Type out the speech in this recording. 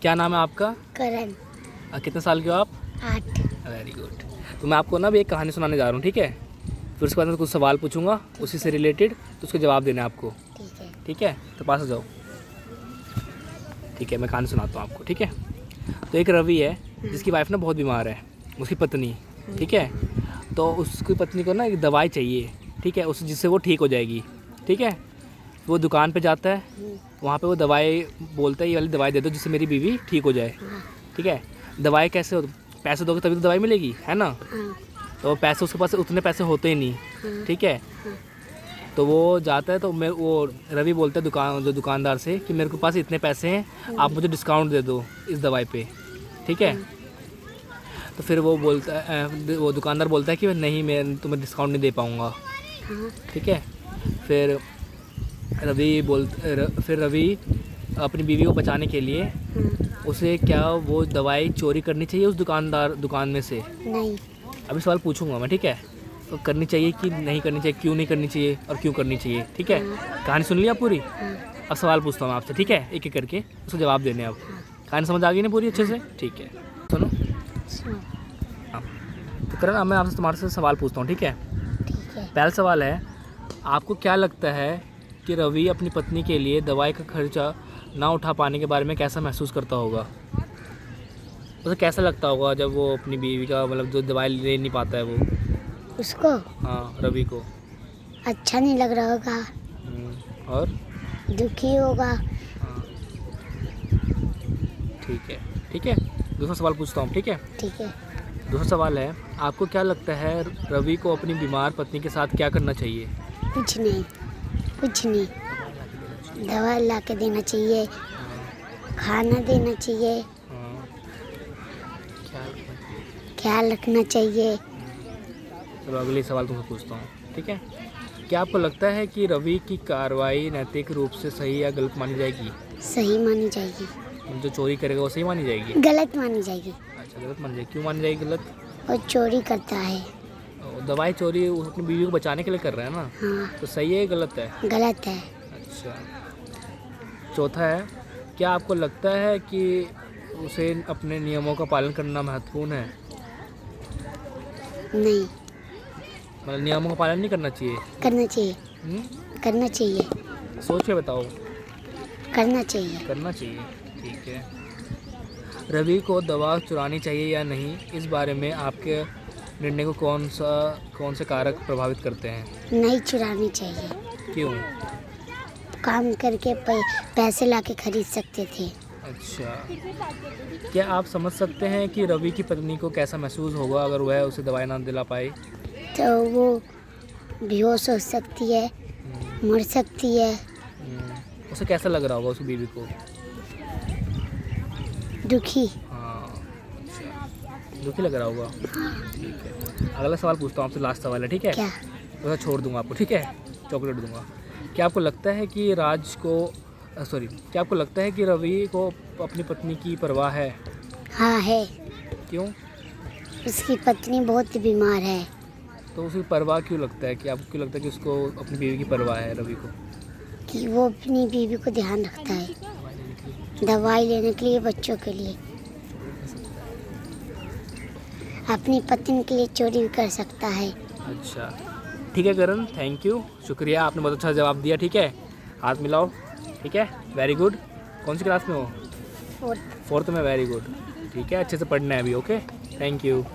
क्या नाम है आपका? करण। कितने साल के हो आप? 8। Very good. तो मैं आपको ना भी एक कहानी सुनाने जा रहा हूँ, ठीक है? फिर उसके बाद मैं कुछ सवाल पूछूंगा उसी से रिलेटेड, तो उसके जवाब देना है आपको। ठीक है। ठीक है, तो पास हो जाओ। ठीक है, मैं कहानी सुनाता हूँ आपको, ठीक है? तो एक रवि है जिसकी वाइफ ना बहुत बीमार है, उसकी पत्नी, ठीक है? तो उसकी पत्नी को ना एक दवाई चाहिए, ठीक है, उस जिससे वो ठीक हो जाएगी, ठीक है? वो दुकान पे जाता है, वहाँ पे वो दवाई बोलता है ये वाली दवाई दे दो जिससे मेरी बीवी ठीक हो जाए, ठीक है? दवाई कैसे हो, पैसे दोगे तभी तो दवाई मिलेगी, है ना? तो पैसे उसके पास उतने पैसे होते ही नहीं, ठीक है? तो वो जाता है, तो मैं वो रवि बोलता है दुकानदार से कि मेरे के पास इतने पैसे हैं, आप मुझे डिस्काउंट दे दो इस दवाई पे, ठीक है? तो फिर वो बोलता है, वो दुकानदार बोलता है कि नहीं, मैं तुम्हें डिस्काउंट नहीं दे पाऊँगा, ठीक है? फिर रवि अपनी बीवी को बचाने के लिए उसे क्या वो दवाई चोरी करनी चाहिए उस दुकान में से? नहीं। अभी सवाल पूछूंगा मैं, ठीक है? तो करनी चाहिए कि नहीं करनी चाहिए, क्यों नहीं करनी चाहिए और क्यों करनी चाहिए, ठीक है? कहानी सुन लिया पूरी? अब सवाल पूछता हूँ आपसे, ठीक है? एक एक करके उसको जवाब देने। अब कहानी समझ आ गई ना पूरी अच्छे से? ठीक है, सुनो। हाँ, तो करण, मैं आपसे तुम्हारे से सवाल पूछता हूँ, ठीक है? ठीक है। पहला सवाल है, आपको क्या लगता है कि रवि अपनी पत्नी के लिए दवाई का खर्चा ना उठा पाने के बारे में कैसा महसूस करता होगा? उसे कैसा लगता होगा जब वो अपनी बीवी का मतलब जो दवाई ले नहीं पाता है वो? उसको हाँ, रवि को। अच्छा नहीं लग रहा होगा, और? दुखी होगा। हाँ, ठीक है, ठीक है। दूसरा सवाल पूछता हूँ, ठीक है? ठीक है। दूसरा सवाल है, आपको क्या लगता है रवि को अपनी बीमार पत्नी के साथ क्या करना चाहिए? कुछ नहीं, कुछ नहीं। दवा ला के देना चाहिए, खाना देना चाहिए, हाँ, ख्याल रखना चाहिए। चलो अगले सवाल तुमसे पूछता हूँ, ठीक है? क्या आपको लगता है कि रवि की कार्रवाई नैतिक रूप से सही या गलत मानी जाएगी? सही मानी जाएगी। जो चोरी करेगा वो सही मानी जाएगी? गलत मानी जाएगी। अच्छा, गलत मानी जाएगी। क्यों मानी जाएगी गलत? वो चोरी करता है। दवाई चोरी वो अपनी बीवी को बचाने के लिए कर रहा है ना? हाँ। तो सही है गलत है? गलत है। अच्छा। चौथा है, क्या आपको लगता है कि उसे अपने नियमों का पालन करना महत्वपूर्ण है? नहीं। मतलब नियमों का पालन नहीं करना चाहिए? करना चाहिए। करना चाहिए। सोच के बताओ। करना चाहिए। करना चाहिए, ठीक है। रवि को दवा चुरानी चाहिए या नहीं, इस बारे में आपके निर्णय को कौन से कारक प्रभावित करते हैं? नहीं चुरानी चाहिए। क्यों? काम करके पैसे लाके खरीद सकते थे। अच्छा। क्या आप समझ सकते हैं कि रवि की पत्नी को कैसा महसूस होगा अगर वह उसे दवाई ना दिला पाए? तो वो बेहोश हो सकती है, मर सकती है। उसे कैसा लग रहा होगा उसकी बीवी को? दुखी। हाँ, अच्छा, दुखी लग रहा होगा। ठीक है, अगला सवाल पूछता हूँ आपसे, लास्ट सवाल है, ठीक है? क्या? तो छोड़ दूंगा आपको, ठीक है? चॉकलेट दूंगा। क्या आपको लगता है कि क्या आपको लगता है कि रवि को अपनी पत्नी की परवाह है? हाँ है। क्यों? उसकी पत्नी बहुत बीमार है। तो उसकी परवाह क्यों लगता है, कि आपको क्यों लगता है कि उसको अपनी बीवी की परवाह है रवि को? कि वो अपनी बीवी को ध्यान रखता है, दवाई लेने के लिए, बच्चों के लिए। अपनी पत्नी के लिए चोरी भी कर सकता है। अच्छा, ठीक है करण, थैंक यू, शुक्रिया, आपने बहुत अच्छा जवाब दिया, ठीक है? हाथ मिलाओ, ठीक है? Very good. कौन सी क्लास में हो? 4th में, वेरी गुड, ठीक है? अच्छे से पढ़ना है अभी, ओके? Thank you.